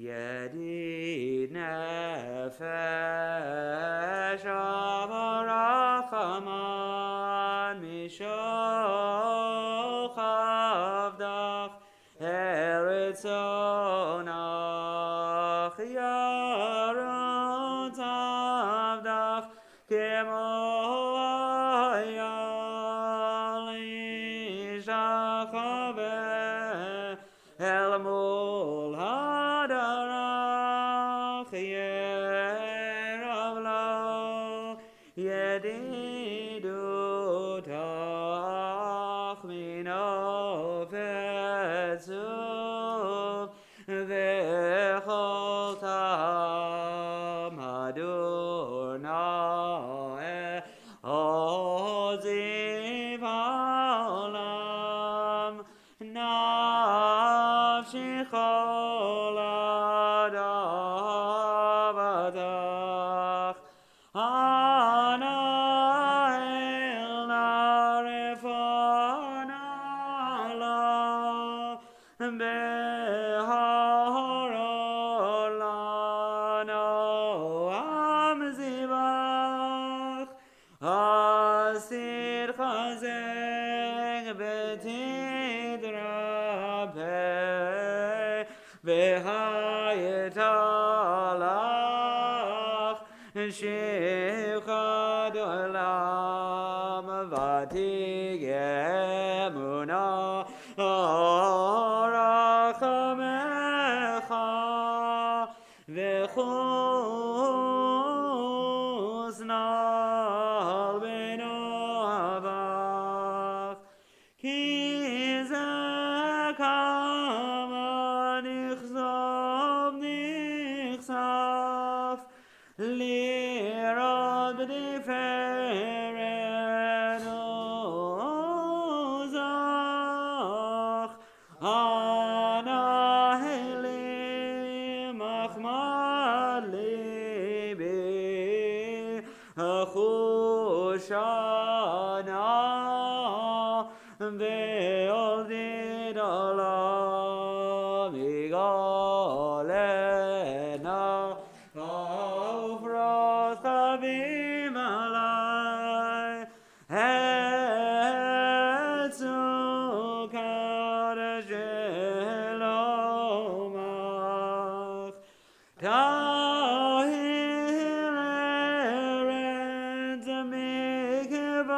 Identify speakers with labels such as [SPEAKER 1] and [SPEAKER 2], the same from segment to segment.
[SPEAKER 1] Yedid nefesh avarachaman mishoch avdach eritzonach yarot avdach kemo ayal ishachaveh el mol hadarach yeravlo yedidutach minofetzuv vechol tam hadurnae oziv haolam nafshi chol adavatach ana el narefana la beharolano amzivach asir chazek betidrape vehayetalach shivchad olam vatigemuna orachamecha v'chuznal benoavach ki zekama nichsaf lirod b'diferet ozach ana helim achmad libi achushana ve'oldid olam igolena ofros chavim alai etzukad shelomach tahir eretz mikvodach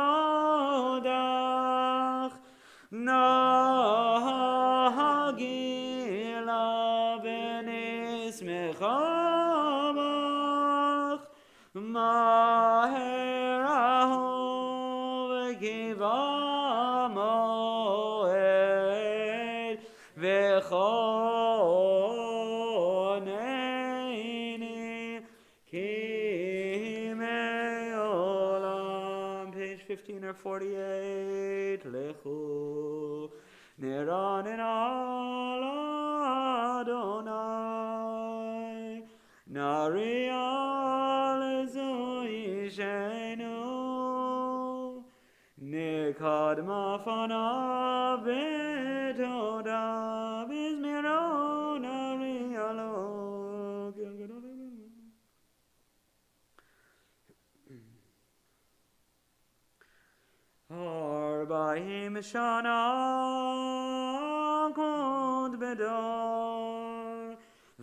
[SPEAKER 1] nahagila benismechamach maherahu v'kivamoed v'choneini kimei olam. Page 15 or 48. Lechu niranin al Adonai narial zuishenu nikad mafana betoda bizmiro narialo. Arba'im shana kod bedor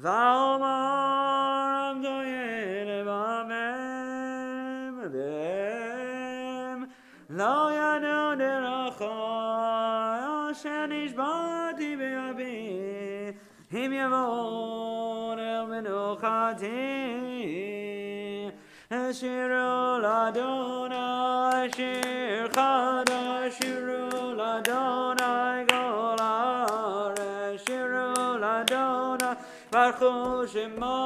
[SPEAKER 1] va'omar amdoye levavem v'em lo yadu derachai asher nishbati be'avi him yavon el menuchati Shiru l'Adonai shir chadash Shiru l'Adonai kol haaretz Shiru l'Adonai baruchu shemo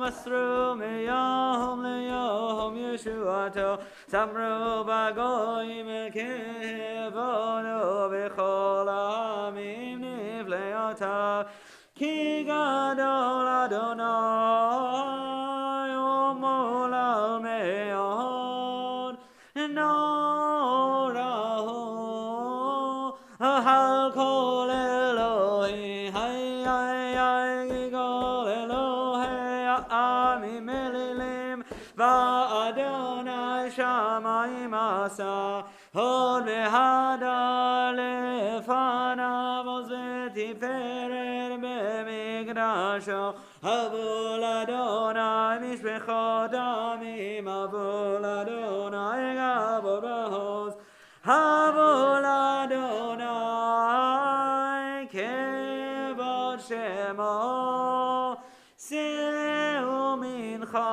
[SPEAKER 1] masru miyom liyom yeshuato samru b'goyim el kevono b'chol ha'amim nifleotav ki gadol Adonai umol al me'od norahu hal kol Elohi hay asa hod v'hadar lefanav oz v'tiferet b'mikdasho havol Adonai mishpechot amim havol Adonai gavod v'hoz havol Adonai kevod shemo Seu mincha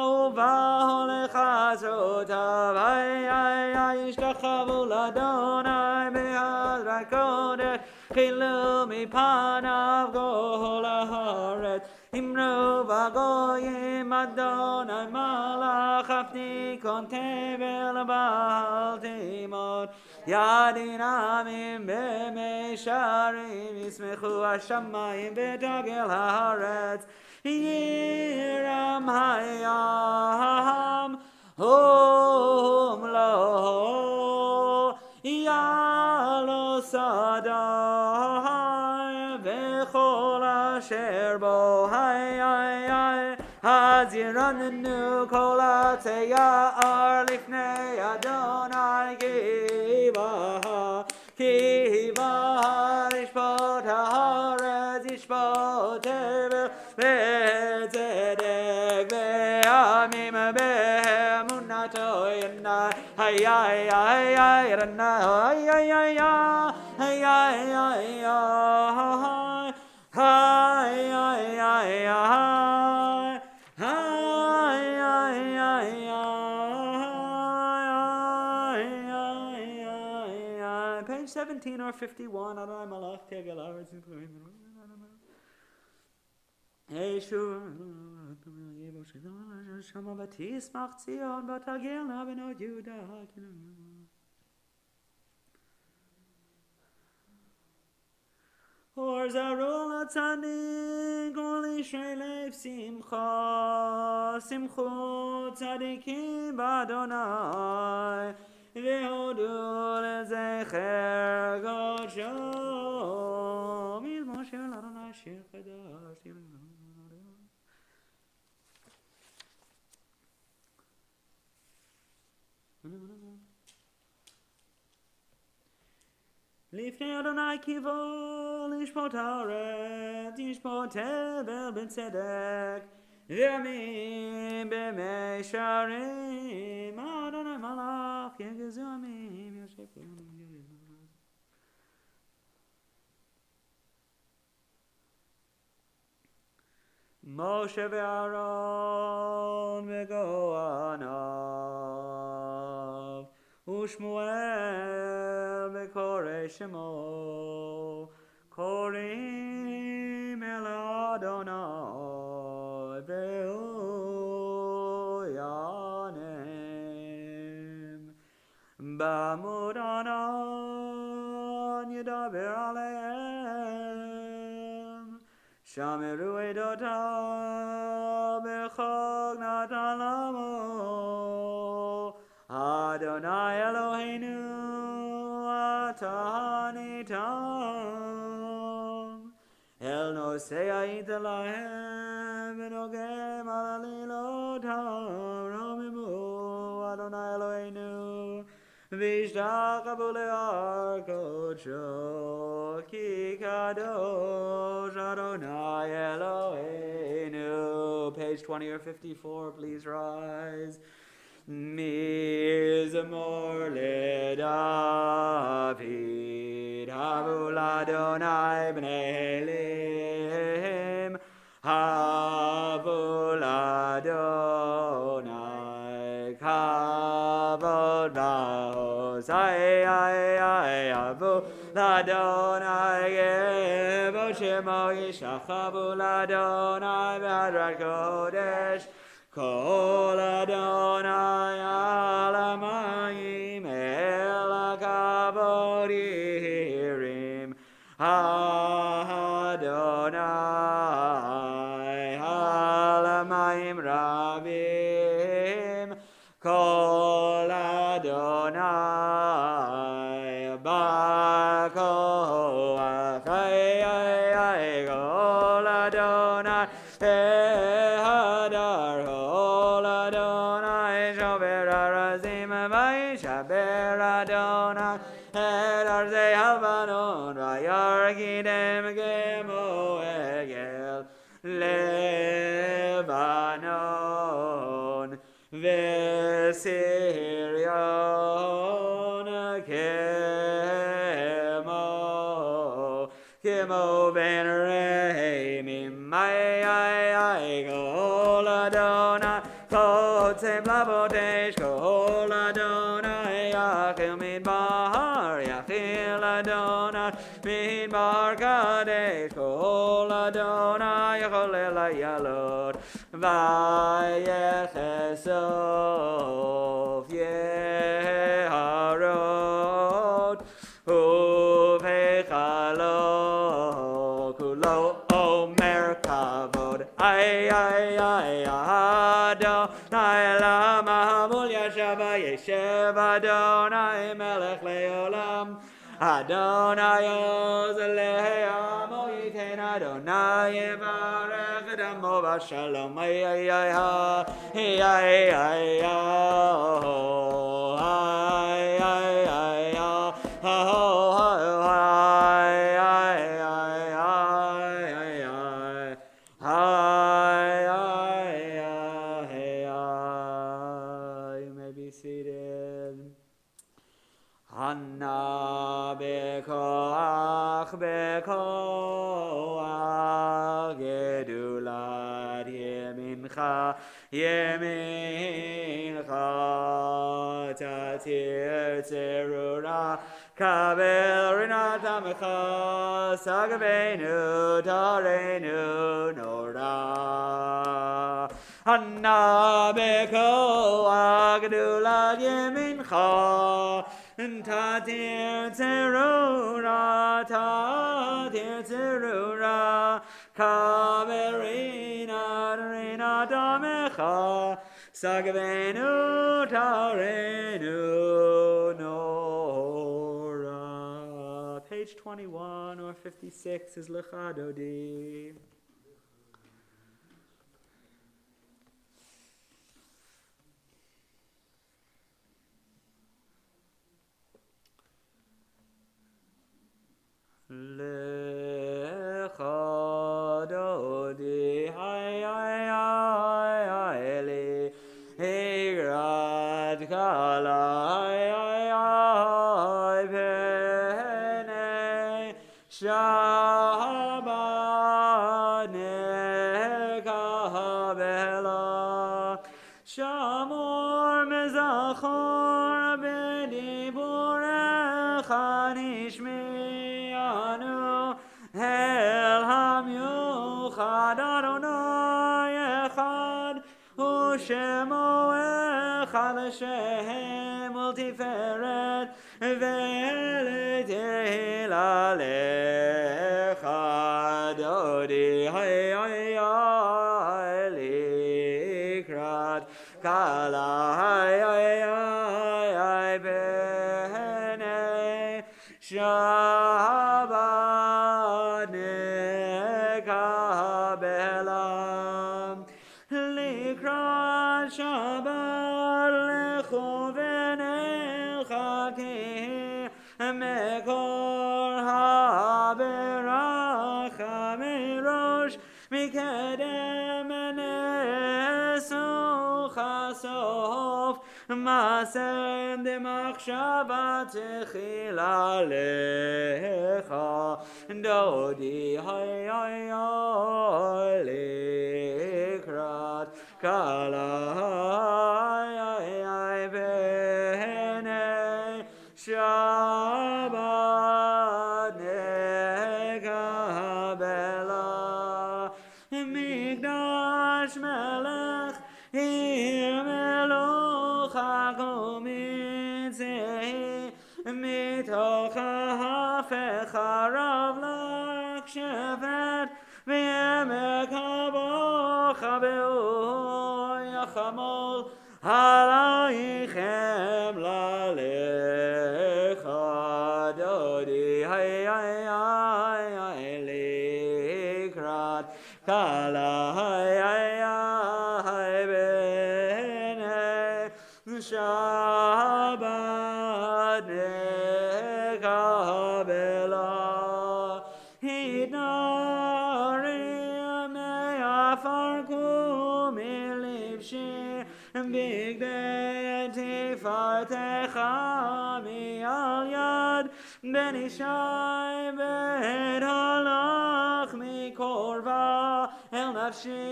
[SPEAKER 1] uvahol chazotav ay ishtachavu l'Adonai b'hadrat kodesh chilu mipanav kol haaretz imru v'goyim Adonai malach hafni kon tevel ba'al timot yadin amim b'meisharim yismechu hashamayim v'tagel haaretz yiram hayam lo yalo sadai v'chol asher bo Haziranenu kol hatzeyar lifnei Adonai kiva ishpot haaretz ishpot tevel v'tzedek ve'amim be'emunato yanai hayai ranai Page 17 or 51. Adonai malach tegel haaretz Shama v'tismach Tzion v'tagilna b'not Yehuda. Or zarol atzadik ol ishrei lev simcha simchu tzadikim b'Adonai v'hodu lezecher godsho mizmor shel Adonai shir chadash Lifnei Adonai kivol ishpot haaretz ishpot tevel b'tzedek v'amim b'meisharim Adonai malach yegezu amim yosef Moshe ve'Aaron ve'Kohanav Ushmuel ve'Korei Shemo Korim el Adonai ve'uyanim B'amud anan yedaber aleim Shameru edotav b'chok natan lamo Adonai Eloheinu atahanitam El nosei ha'ita lahem v'nogem al alilotam Ramimu Adonai Eloheinu v'ishtakavu le'ar kodsho ki kadosh Adonai Eloheinu. Page 20 or 54, please rise. Mizmor leDavid, Havul Adonai b'nei Elim, Havul Adonai kavod v'hoz, Havul Adonai gevod shemo yishach, Havul Adonai b'hadrat kodesh, Kol Adonai alamayim el hakavod yirim Adonai alamayim rabim Kol Adonai ba'koach Kol Adonai ehadar Kol Adonai shover harazim Gemo Egel Lebanon Vesirion Kemo Venere Mimai Goladona Kote Blabodesh Goladona Yakim Bahar Yachiladona Min Bar Kadesh Goladona Yacholela Yalod Vayechesov Yeharod Uvechalo Kulo Omer Kavod Ay Adonai Lama Hamul Yashava Yeshev Adonai Melech Leolam Adonai Ozaleh Amo Yiten Adonai Yevarech Adamo Vashalom Ay You may be seated. Hanna bekoach gedulat yemincha tatir tzerura kabel rinat amecha sagavenu tarenu nora Hanna bekoach gedulat yemincha Tatir tzerura, kaverina damecha, sagvenu tarenu nora. Page 21 or 56 is Lechadodi. Lechadodi hayli higrad kala pene Shabbat nekabela Shamor mezachor bediburecha nishmi Pelham yuchad Adonai echad Ushemo echad Hashem ultiferet ve'letehila lechad Dodi likrat kala bene Shabbat nekabela likrat Shabbat lechoven elchaki mekor haberacha mirosh mikedem nesucha sof Masen de machshava techila lecha Dodi likrat kala bene Shabbat nekabela Migdash melech מתוך ההפך הרב לך שבת ויעמק הבוך והוא יחמול עלייכם ללך דודי לקראת כלה בני שבת nekabela Nari Me'afar Kumi Livshi Big Deity Fartecha Mi'al Yad Ben Ishai Ben Halach Mikorva El Nafshi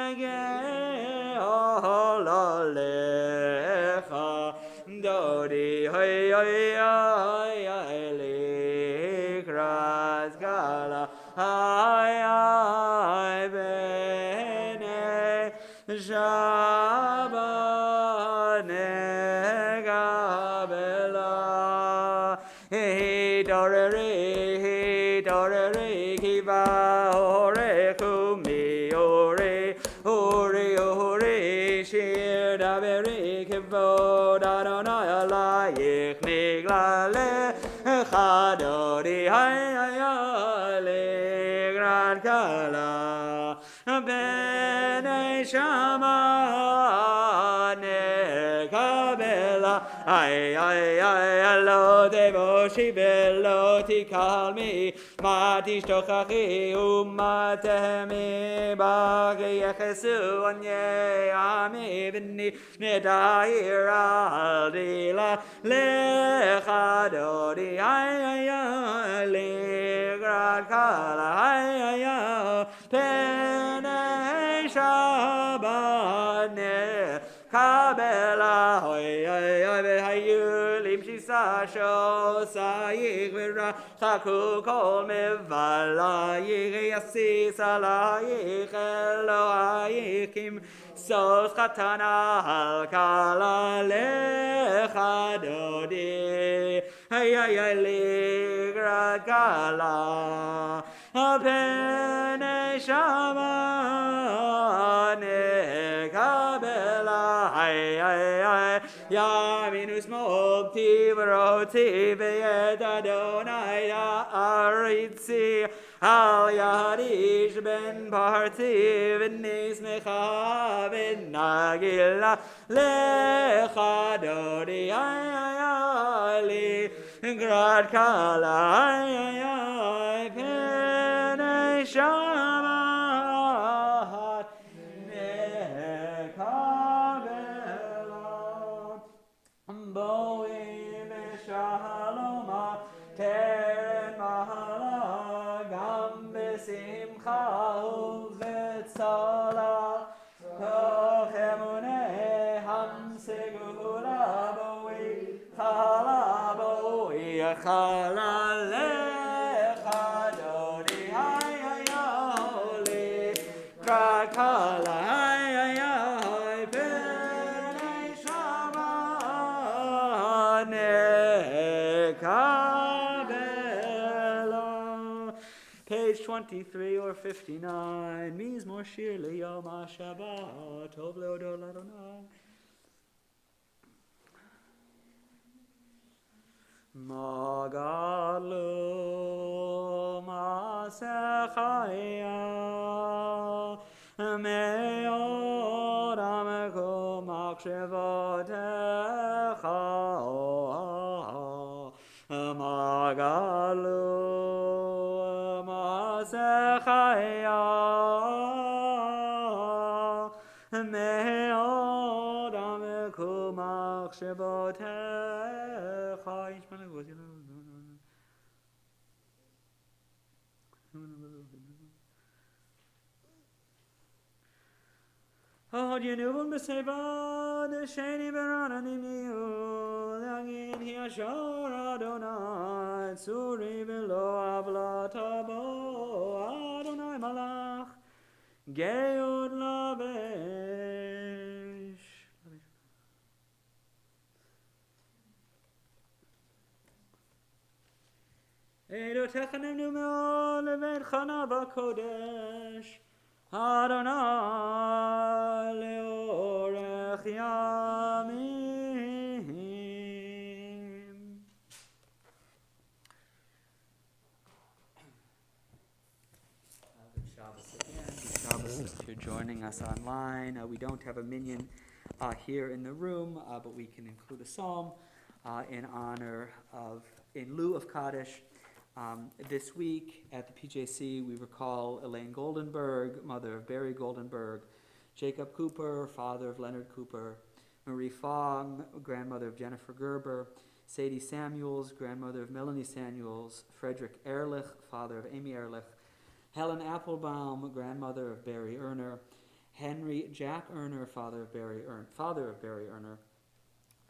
[SPEAKER 1] Ageh Alecha Dodi Hay Hay Hay Hay Likras Gala Hay Hay Bene Shabbat Negabela He Doreri Kiva Ore Kumi Ore Ore Ore Shir Daveri Kivod Adonai Alayich Niglale Chadodi Hay Hay Ligrad Kala Bene Shama Nekabela Ay ay ay lo devo shivelo tikalmi matish tochachi umatemi bagi yechesu anye ami vini nedaira aldila lechadodi ay ay ay ligrad kala ay ay ay pene Shabbat Kabbalat hoy ay ay hayu lim shisa sho sayik vera chaku kol mevala yasi salayik elo ayikim sos katana hal kala lechadodi ay ay ay ligra kala apene shama nekabela ay ay ay yaminus mokti vroti veyed Adonai aritzi al yadish ben parti v'nis mecha v'nagila lechadodi ay ay ay li grad kala ay ay ay pene Shabbat nekabela boi meshaloma keren mahala gam besimcha uvetzala toch emune hamsegula boi chala boi chala lechadodi ay ay ay krakala ay ay ay pene Shabbat nekabela. Page 23 or 59. Mizmor shir liyom ha-Shabbat tov leodol Adonai. Magalu masechaya meod ameku makshavotecha magalu masechaya meod ameku makshavotecha. Od yenuvon b'sevad sheni v'rananim niyu lagin hi ashar Adonai tzuri v'lo avla tabo Adonai malach geod lavesh. Edo techanem numeo levet chana v'kodesh Adonai leorech yamim. Good Shabbos again. Good Shabbos if you're joining us online. We don't have a minyan here in the room, but we can include a psalm in lieu of Kaddish. This week at the PJC, we recall Elaine Goldenberg, mother of Barry Goldenberg, Jacob Cooper, father of Leonard Cooper, Marie Fong, grandmother of Jennifer Gerber, Sadie Samuels, grandmother of Melanie Samuels, Frederick Ehrlich, father of Amy Ehrlich, Helen Applebaum, grandmother of Barry Erner, Henry Jack Erner, father of Barry Erner,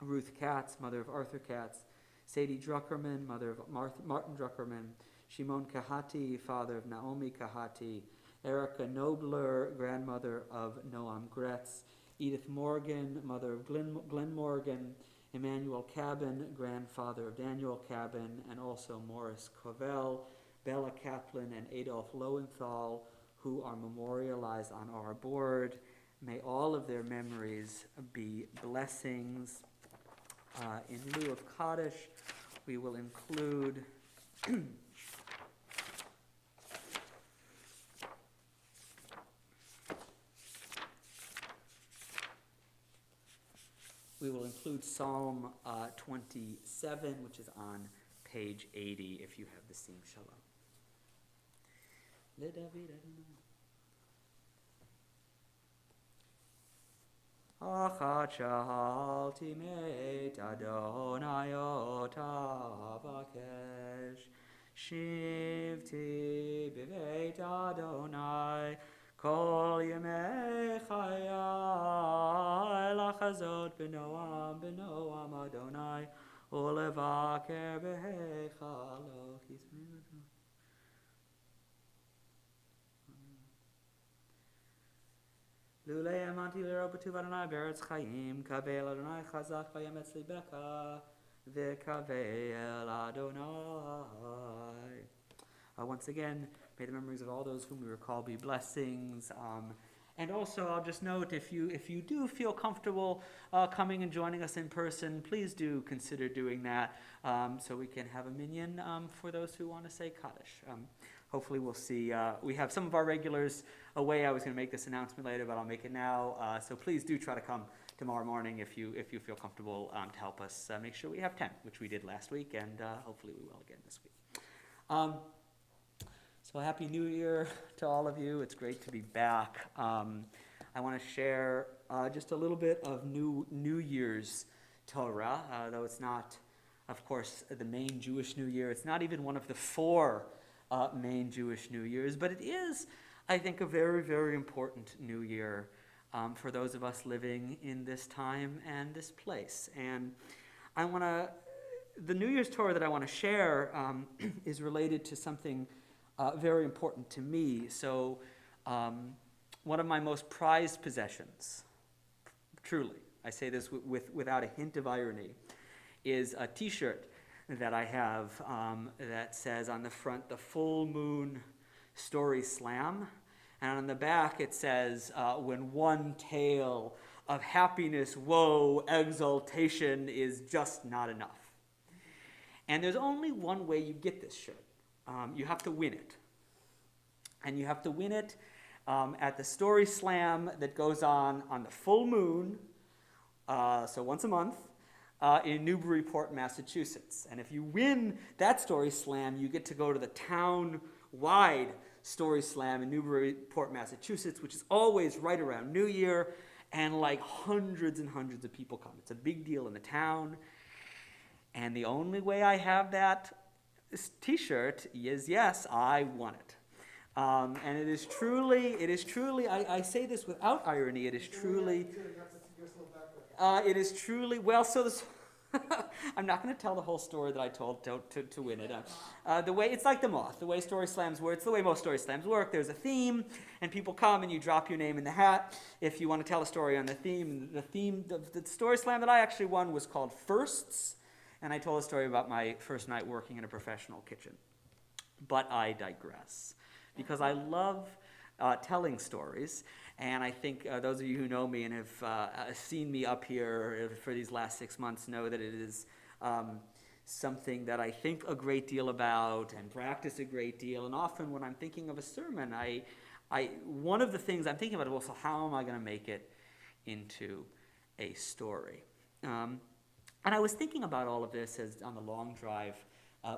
[SPEAKER 1] Ruth Katz, mother of Arthur Katz, Sadie Druckerman, mother of Martin Druckerman, Shimon Kahati, father of Naomi Kahati, Erica Nobler, grandmother of Noam Gretz, Edith Morgan, mother of Glenn Morgan, Emmanuel Cabin, grandfather of Daniel Cabin, and also Morris Covell, Bella Kaplan, and Adolf Lowenthal, who are memorialized on our board. May all of their memories be blessings. In lieu of Kaddish, we will include Psalm 27, which is on page 80, if you have the Sing Shalom. Achat sha'alti meit Adonai otavakesh, shivti b'veit Adonai, kol yemei chayai, lachazot b'noam Adonai, ulevaker b'heichalo. Lulei amanti lero b'tuv Adonai beretz chayim, kavel Adonai chazak v'yemetz libeka, v'kavel Adonai. Once again, may the memories of all those whom we recall be blessings. And also, I'll just note, if you do feel comfortable coming and joining us in person, please do consider doing that, so we can have a minyan for those who want to say Kaddish. Hopefully we'll see. We have some of our regulars away. I was going to make this announcement later, but I'll make it now. So please do try to come tomorrow morning if you feel comfortable to help us make sure we have 10, which we did last week, and hopefully we will again this week. So Happy New Year to all of you. It's great to be back. I want to share just a little bit of New Year's Torah, though it's not, of course, the main Jewish New Year. It's not even one of the 4 main Jewish New Years, but it is, I think, a very, very important New Year for those of us living in this time and this place. And the New Year's Torah that I want to share is related to something very important to me. So one of my most prized possessions, truly, I say this without a hint of irony, is a t-shirt that I have that says on the front, the Full Moon Story Slam, and on the back it says, when one tale of happiness, woe, exaltation is just not enough. And there's only one way you get this shirt. You have to win it. And you have to win it at the Story Slam that goes on the full moon, so once a month, in Newburyport, Massachusetts. And if you win that Story Slam, you get to go to the town-wide Story Slam in Newburyport, Massachusetts, which is always right around New Year, and like hundreds and hundreds of people come. It's a big deal in the town. And the only way I have that t-shirt is, yes, I won it. And it is truly, I say this without irony, it is truly, well, so this, I'm not going to tell the whole story that I told to win it. The way, it's like the moth, the way Story Slams work, it's the way most Story Slams work. There's a theme, and people come and you drop your name in the hat if you want to tell a story on the theme. The Story Slam that I actually won was called Firsts, and I told a story about my first night working in a professional kitchen. But I digress, because I love telling stories, and I think those of you who know me and have seen me up here for these last 6 months know that it is something that I think a great deal about and practice a great deal. And often when I'm thinking of a sermon, one of the things I'm thinking about is also, how am I going to make it into a story? And I was thinking about all of this as on the long drive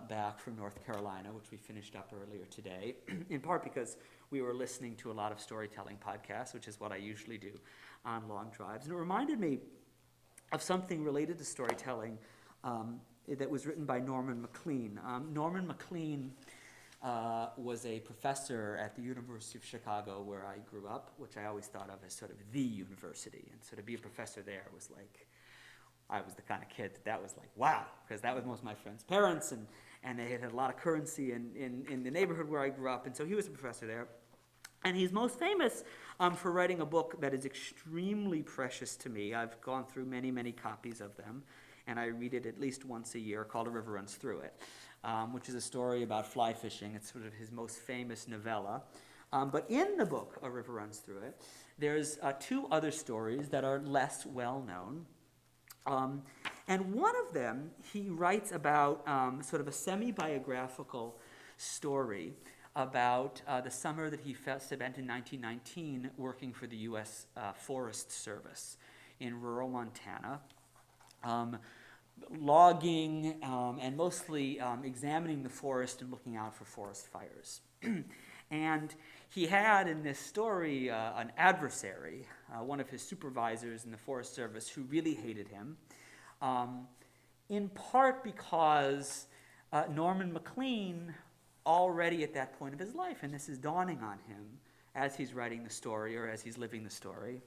[SPEAKER 1] back from North Carolina, which we finished up earlier today, in part because we were listening to a lot of storytelling podcasts, which is what I usually do on long drives. And it reminded me of something related to storytelling that was written by Norman Maclean. Norman Maclean was a professor at the University of Chicago, where I grew up, which I always thought of as sort of the university. And so to be a professor there was like, I was the kind of kid that was like, wow, because that was most of my friends' parents, and they had a lot of currency in the neighborhood where I grew up. And so he was a professor there. And he's most famous for writing a book that is extremely precious to me. I've gone through many, many copies of them, and I read it at least once a year, called A River Runs Through It, which is a story about fly fishing. It's sort of his most famous novella. But in the book, A River Runs Through It, there's two other stories that are less well-known. And one of them, he writes about sort of a semi-biographical story about the summer that he spent in 1919 working for the U.S. Forest Service in rural Montana, logging and mostly examining the forest and looking out for forest fires. And he had in this story an adversary, one of his supervisors in the Forest Service, who really hated him, in part because Norman Maclean, already at that point of his life, and this is dawning on him as he's writing the story or as he's living the story,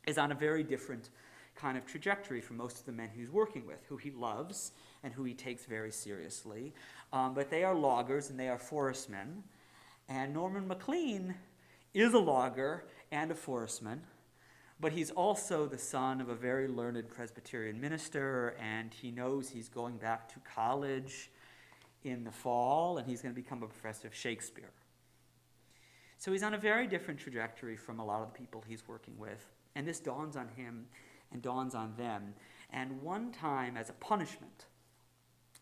[SPEAKER 1] is on a very different kind of trajectory from most of the men he's working with, who he loves and who he takes very seriously. But they are loggers and they are forestmen. And Norman Maclean is a logger and a forestman, but he's also the son of a very learned Presbyterian minister, and he knows he's going back to college in the fall, and he's going to become a professor of Shakespeare. So he's on a very different trajectory from a lot of the people he's working with, and this dawns on him and dawns on them. And one time, as a punishment,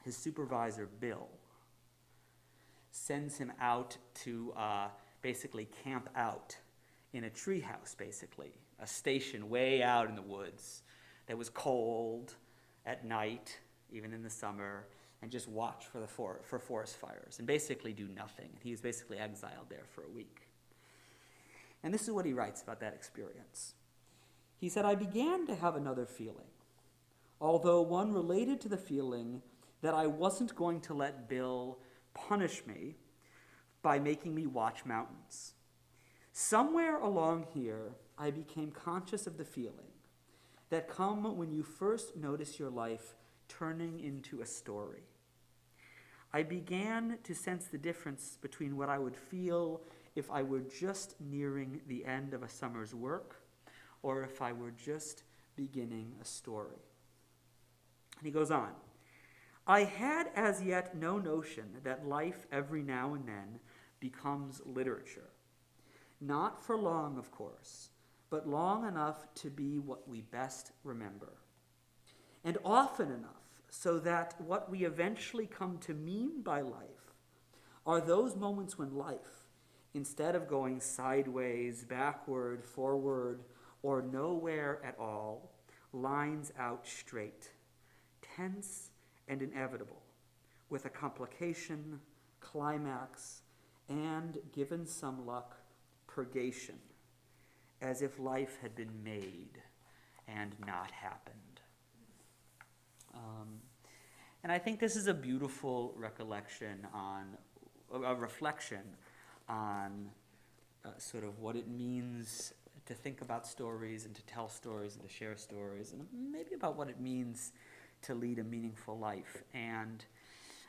[SPEAKER 1] his supervisor, Bill, sends him out to basically camp out in a treehouse, basically, a station way out in the woods that was cold at night, even in the summer, and just watch for forest fires and basically do nothing. He was basically exiled there for a week. And this is what he writes about that experience. He said, "I began to have another feeling, although one related to the feeling that I wasn't going to let Bill punish me by making me watch mountains. Somewhere along here, I became conscious of the feeling that come when you first notice your life turning into a story. I began to sense the difference between what I would feel if I were just nearing the end of a summer's work or if I were just beginning a story." And he goes on, "I had as yet no notion that life every now and then becomes literature. Not for long, of course, but long enough to be what we best remember. And often enough so that what we eventually come to mean by life are those moments when life, instead of going sideways, backward, forward, or nowhere at all, lines out straight, tense and inevitable, with a complication, climax, and, given some luck, purgation, as if life had been made and not happened." And I think this is a beautiful recollection on, a reflection on sort of what it means to think about stories and to tell stories and to share stories, and maybe about what it means to lead a meaningful life. And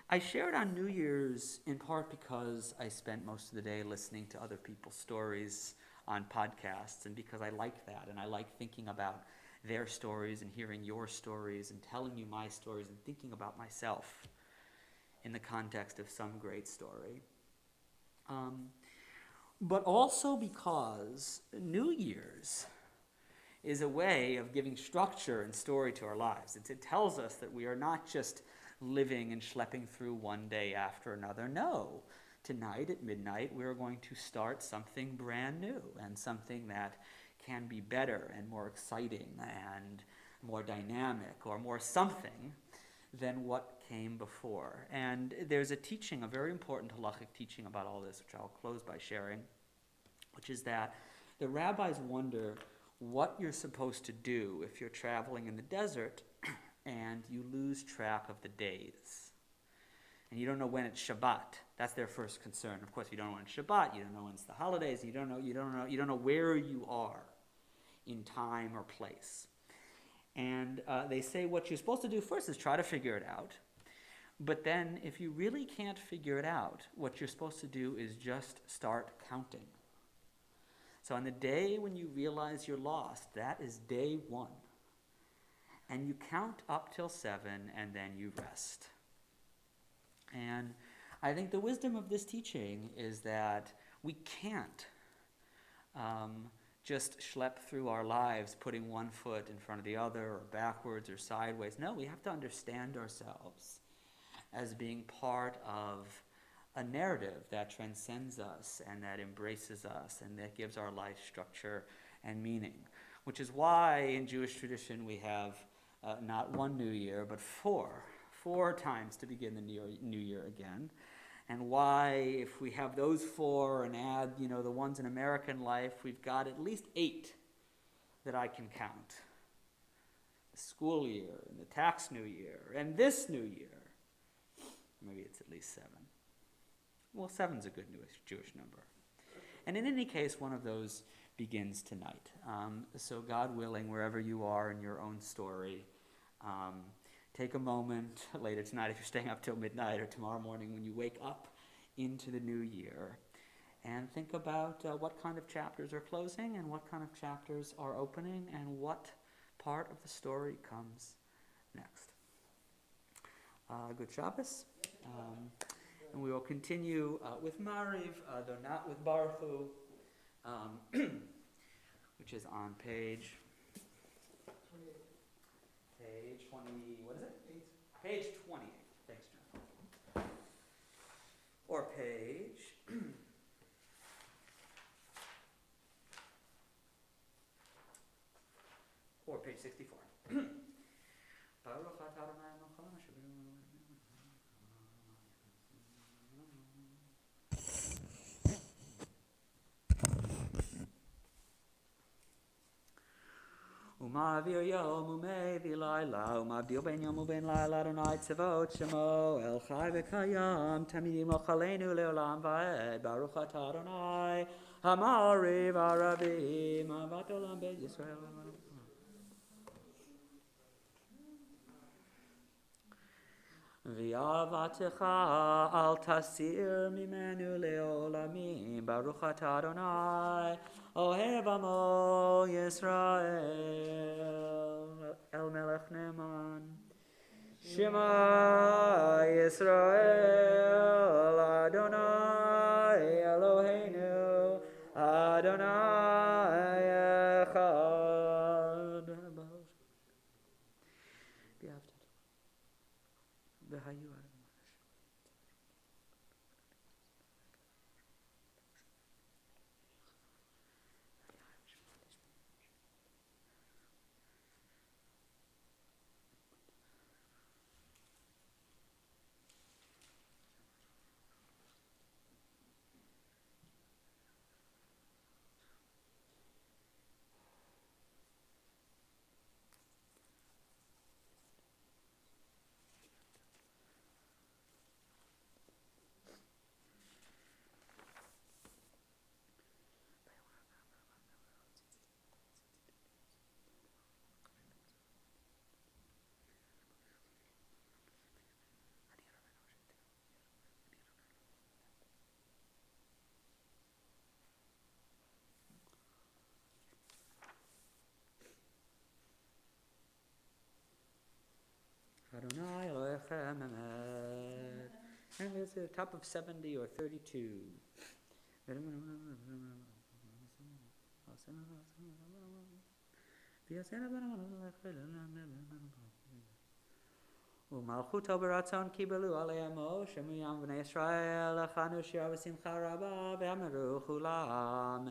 [SPEAKER 1] I shared on New Year's in part because I spent most of the day listening to other people's stories on podcasts, and because I like that, and I like thinking about their stories and hearing your stories and telling you my stories and thinking about myself in the context of some great story. But also because New Year's is a way of giving structure and story to our lives. It tells us that we are not just living and schlepping through one day after another. No, tonight at midnight we're going to start something brand new and something that can be better and more exciting and more dynamic or more something than what came before. And there's a teaching, a very important halachic teaching about all this, which I'll close by sharing, which is that the rabbis wonder what you're supposed to do if you're traveling in the desert and you lose track of the days. And you don't know when it's Shabbat. That's their first concern. Of course, you don't know when it's Shabbat, you don't know when it's the holidays, you don't know where you are in time or place. And they say what you're supposed to do first is try to figure it out. But then if you really can't figure it out, what you're supposed to do is just start counting. So on the day when you realize you're lost, that is day one. And you count up till 7, and then you rest. And I think the wisdom of this teaching is that we can't just schlep through our lives putting one foot in front of the other or backwards or sideways. No, we have to understand ourselves as being part of a narrative that transcends us and that embraces us and that gives our life structure and meaning, which is why in Jewish tradition we have not one new year, but four times to begin the new year again. And why, if we have those 4 and add, the ones in American life, we've got at least 8 that I can count. The school year, and the tax new year, and this new year. Maybe it's at least 7. Well, 7's a good Jewish number. And in any case, one of those begins tonight. So God willing, wherever you are in your own story, take a moment later tonight if you're staying up till midnight or tomorrow morning when you wake up into the new year and think about what kind of chapters are closing and what kind of chapters are opening and what part of the story comes next. Good Shabbos. And we will continue with Mariv, though not with Baruch Hu, which is on page 20, what is it? 8. Page 28. Thanks, John. Or page... or page 64. Umavir yom umevi laila, umavdil ben yom uben laila Adonai tzavot shemo el chai v'kayam tamidim l'chaleinu leolam va'ed baruch atah Adonai hamari v'arabim avat olam beit Yisrael. V'avatecha al tasir mimenu leolamim baruch atah Adonai Ohev Amo Yisrael El Melech Neman Shema Yisrael Adonai Eloheinu Adonai Echad B'hayu Adonai Elohechem Emet. And it's the top of 70 or 32. Umalchuto beratzon kibelu aleyamo shemuyam v'nei Yisrael echanu shir v'simcha rabba v'ameru chulam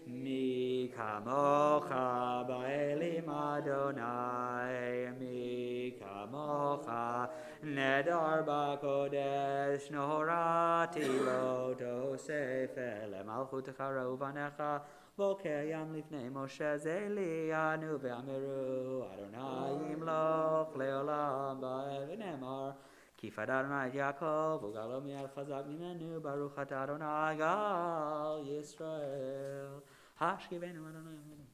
[SPEAKER 1] mi kamocha ba'elim Adonai mi kamocha Nedar b'kodesh nohorati lo tosef lemalchut charo vanecha boker yam lifnei Moshe zeli anu ve'amiru Adonai imloch leolam ba'evenemar Kifad Adonai Yaakov ugalo mi'al chazak mimenu baruch atah Adonai gal Yisrael hashkivenu Adonai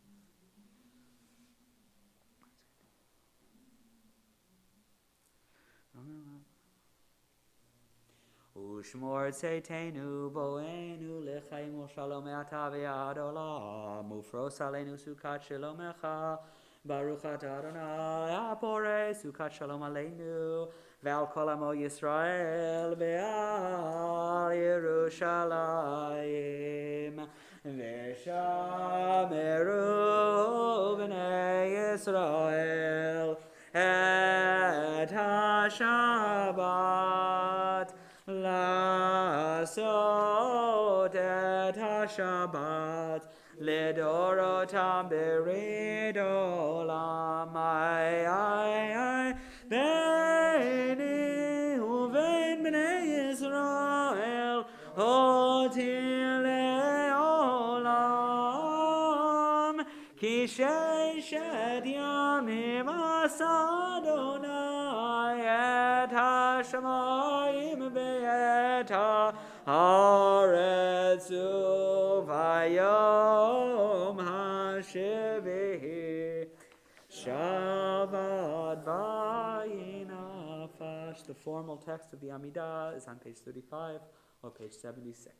[SPEAKER 1] Ushmor tzeitenu boenu lechaim u'shalom me'ata ve'ad olam ufros aleinu sukat shalomecha baruch atah Adonai hapore sukat shalom aleinu ve'al kol amo Yisrael ve'al Yerushalayim ve'shameru b'nei Yisrael et ha-Shabbat Lasot et ha-Shabbat Lidorotam berid olam ay Beini uvein bnei Yisrael hotil leolam Ki sheshet yamim asa Adonai et ha-shamayim ve'et ha-haaretz uvayom ha-shevihi Shabbat vayinafash. The formal text of the Amidah is on page 35 or page 76.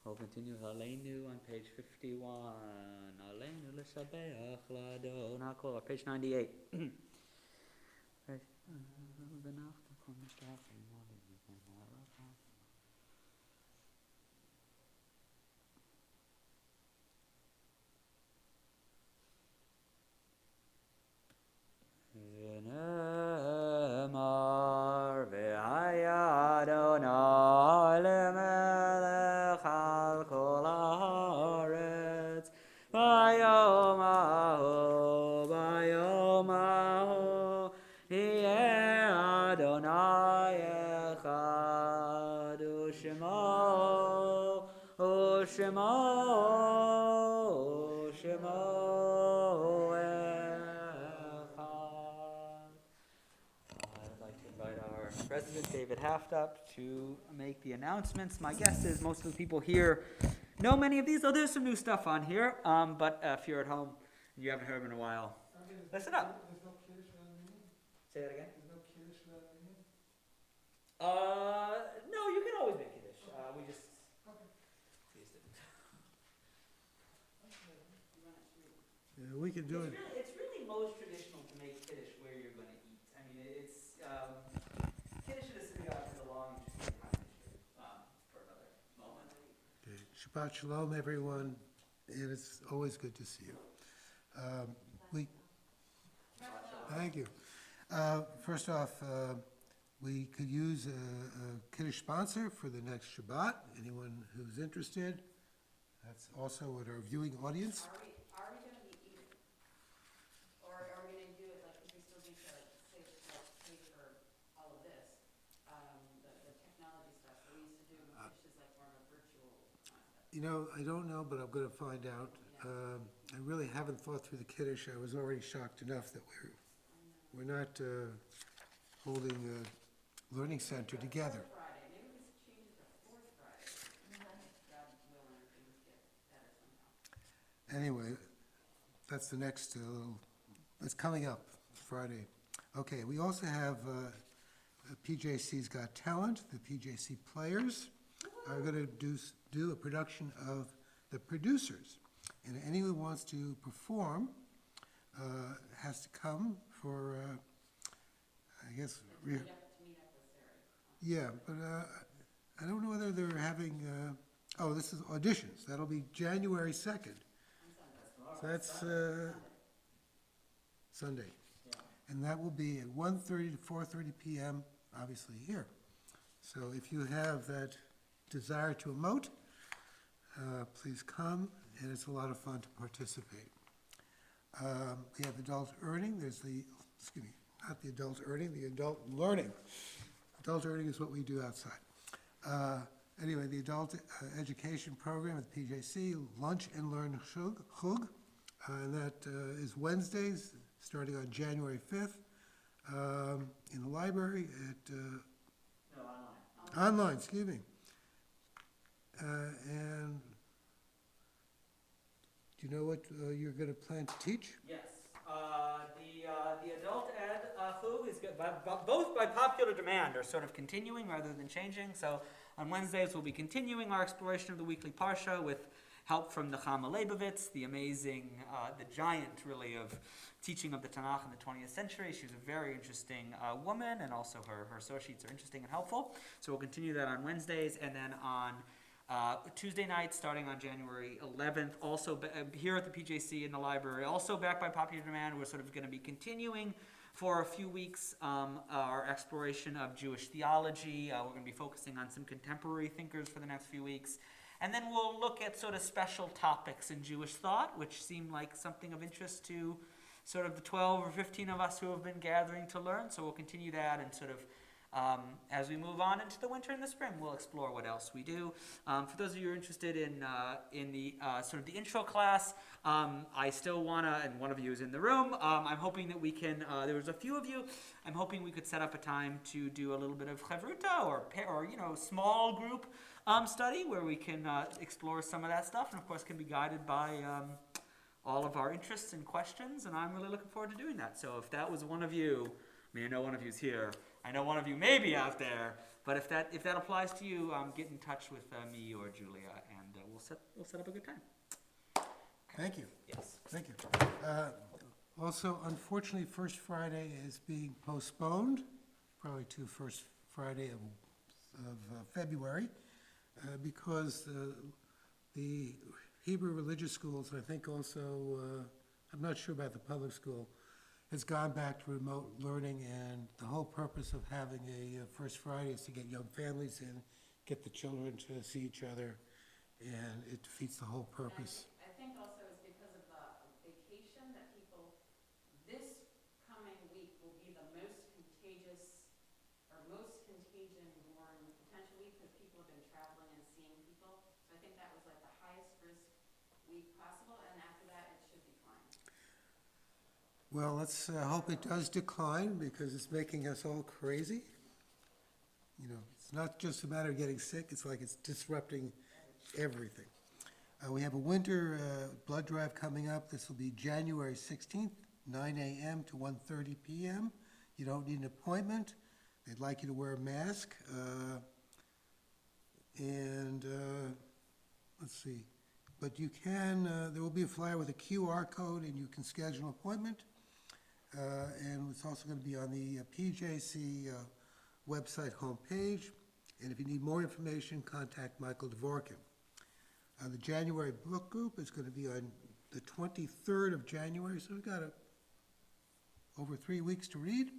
[SPEAKER 1] We'll continue Aleinu on page 51. Aleinu l'shabeach l'Adonai kol, page 98. V'nemar Shemo, Shemo Echad. I'd like to invite our President, David Haft, up to make the announcements. My guess is most of the people here know many of these. Oh, there's some new stuff on here, but if you're at home and you haven't heard them in a while, listen up.
[SPEAKER 2] There's no Kiddush without meaning?
[SPEAKER 1] Say that again?
[SPEAKER 2] There's no Kiddush without meaning?
[SPEAKER 1] No, you can always make Kiddush. We just used it.
[SPEAKER 2] Yeah, we can do it.
[SPEAKER 1] It's really most traditional to make Kiddush where you're going to eat. I mean, it's Kiddush in a synagogue is a long, interesting time history for another moment.
[SPEAKER 2] Okay. Shabbat Shalom, everyone. And it's always good to see you. Thank you. First off, we could use a Kiddush sponsor for the next Shabbat. Anyone who's interested. That's also what our viewing audience.
[SPEAKER 3] Are we going to be eating? Or are we going to do it like, because we still need to pay for all of this, the technology stuff. So we used to do dishes like more of a virtual concept.
[SPEAKER 2] You know, I don't know, but I'm going to find out. I really haven't thought through the Kiddush. I was already shocked enough that we're not holding a learning center together.
[SPEAKER 3] Friday. Maybe we should change it to fourth Friday. God willing, things get better somehow.
[SPEAKER 2] Anyway, that's the next that's coming up Friday. Okay, we also have PJC's Got Talent. The PJC players are going to do a production of The Producers. And anyone who wants to perform has to come for, I guess,
[SPEAKER 3] To meet up with Sarah.
[SPEAKER 2] yeah, but I don't know whether they're having, this is auditions. That'll be January 2nd. So that's Sunday.
[SPEAKER 1] Yeah.
[SPEAKER 2] And that will be at 1:30 to 4:30 p.m., obviously here. So if you have that desire to emote, please come, and it's a lot of fun to participate. We have adult earning. There's not the adult earning, the adult learning. Adult earning is what we do outside. Anyway, the adult education program at PJC, Lunch and Learn Chug, and that is Wednesdays, starting on January 5th, in the library at...
[SPEAKER 1] No, online.
[SPEAKER 2] Online, excuse me. And do you know what you're going to plan to teach?
[SPEAKER 1] Yes. The adult ed chug is good, both by popular demand are sort of continuing rather than changing. So on Wednesdays we'll be continuing our exploration of the weekly parsha with help from Nechama Leibovitz, the amazing, the giant really of teaching of the Tanakh in the 20th century. She's a very interesting woman, and also her associates are interesting and helpful. So we'll continue that on Wednesdays, and then on Tuesday night, starting on January 11th, also here at the PJC in the library, also backed by popular demand, we're sort of going to be continuing for a few weeks our exploration of Jewish theology. We're going to be focusing on some contemporary thinkers for the next few weeks. And then we'll look at sort of special topics in Jewish thought, which seem like something of interest to sort of the 12 or 15 of us who have been gathering to learn. So we'll continue that, and sort of as we move on into the winter and the spring, we'll explore what else we do. For those of you who are interested in the sort of the intro class, I still want to, and one of you is in the room, I'm hoping that we can, there was a few of you, I'm hoping we could set up a time to do a little bit of chavruta or small group study where we can explore some of that stuff, and of course can be guided by all of our interests and questions, and I'm really looking forward to doing that. So if that was one of you, I mean, I know one of you's here, I know one of you may be out there, but if that applies to you, get in touch with me or Julia, and we'll set up a good time.
[SPEAKER 2] Thank you.
[SPEAKER 1] Yes.
[SPEAKER 2] Thank you. Also, unfortunately, First Friday is being postponed, probably to First Friday of February, because the Hebrew religious schools, and I think also, I'm not sure about the public school, has gone back to remote learning, and the whole purpose of having a First Friday is to get young families in, get the children to see each other, and it defeats the whole purpose.
[SPEAKER 3] I think also it's because of the vacation that people, this coming week will be the most contagious or most contagion-born potential week, because people have been traveling and seeing people. So I think that was like the highest
[SPEAKER 2] Well, let's hope it does decline because it's making us all crazy. You know, it's not just a matter of getting sick, it's like it's disrupting everything. We have a winter blood drive coming up. This will be January 16th, 9 a.m. to 1:30 p.m. You don't need an appointment. They'd like you to wear a mask. Let's see. But you can, there will be a flyer with a QR code and you can schedule an appointment. And it's also going to be on the PJC website homepage. And if you need more information, contact Michael Dvorkin. The January book group is going to be on the 23rd of January, so we've got over 3 weeks to read.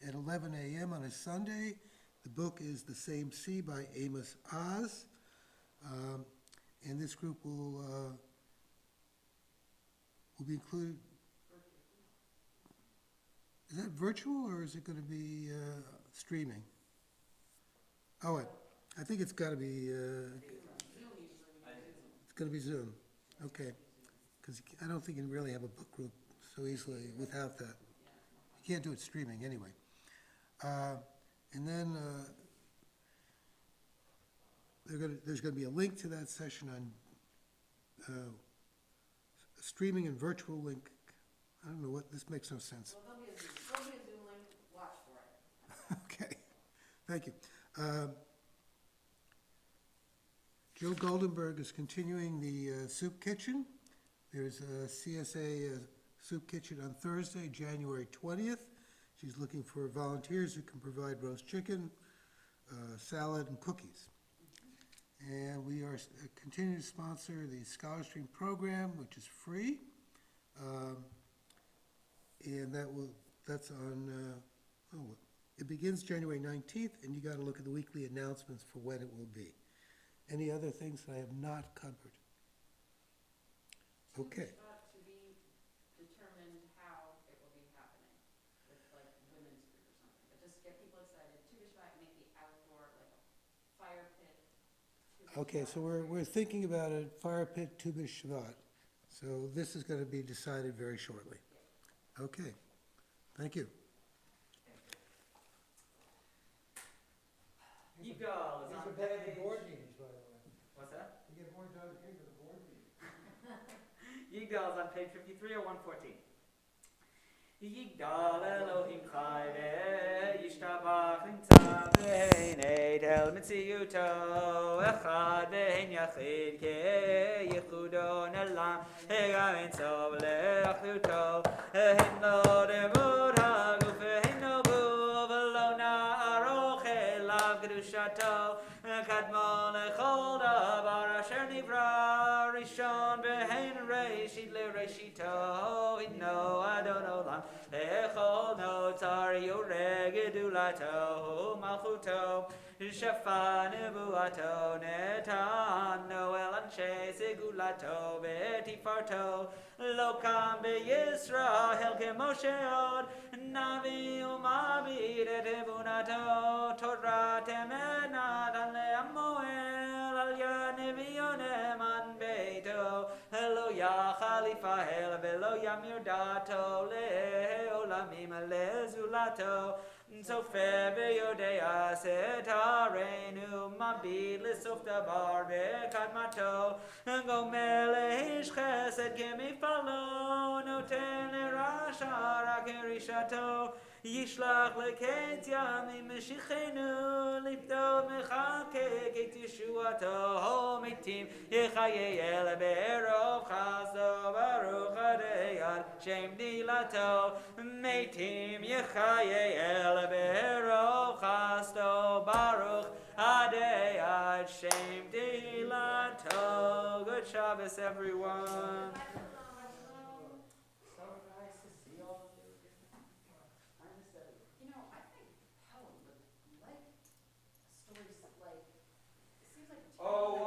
[SPEAKER 2] At 11 a.m. on a Sunday, the book is The Same Sea by Amos Oz. And this group will be included. Is that virtual or is it going to be streaming? Oh, I think it's got to be. It's going to be Zoom. Okay, because I don't think you can really have a book group so easily without that. You can't do it streaming anyway. And then there's going to be a link to that session on streaming and virtual link. I don't know what, this makes no sense.
[SPEAKER 3] Well, there'll be a Zoom link, watch for it.
[SPEAKER 2] Okay, thank you. Joe Goldenberg is continuing the Soup Kitchen. There's a CSA Soup Kitchen on Thursday, January 20th. She's looking for volunteers who can provide roast chicken, salad, and cookies. And we are continuing to sponsor the Scholar Stream program, which is free. And that's on, it begins January 19th, and you got to look at the weekly announcements for when it will be. Any other things that I have not covered? Okay.
[SPEAKER 3] To be determined how it will be happening with like women's group or something, but just get people excited. Tu B'Shvat, make the outdoor, like a fire pit.
[SPEAKER 2] Okay, so we're thinking about a fire pit Tu B'Shvat. So this is going to be decided very shortly. Okay, thank you.
[SPEAKER 1] Yigal is on page.
[SPEAKER 2] meetings, by the way.
[SPEAKER 1] What's that?
[SPEAKER 2] You get more done here than the board meeting.
[SPEAKER 1] Yigal is on page 53 or 114. Yigal Elohim Chai Yishtabach Nimtza Bein Eidel Mitziyuto Echad Bein Yachid Ke Yichudo Nelam Ega Ein Tov Le'achuto Himno Demud Haguf Himno Bu V'lo Na'aroch Elav Kedushato Kadmon Echol Davar Asher Nivra Rishon Bein Reishit LeReishito Himno Adon Olam Echol no tar yoreg edulato malchuto shefa nebuato netan noel anshe segulato betifarto lokam beYisrael kemoshe od navi umabid et ebunato Torah temenat ale amoel al yanevionem an beito Helo ya khalifa hel velo yamir dato le olamim le zulato so febe yodea setarenu mabid lisof davar bekadmato gomele ish chesed gemi falo noten rasha rakerishato Yishlach leketz yamim meshichenu lifto mechake ket Yeshuato homitim yechayel berov chaso baruch adei shem dilato metim yechayel berov chaso baruch adei shem dilato. Good Shabbos, everyone.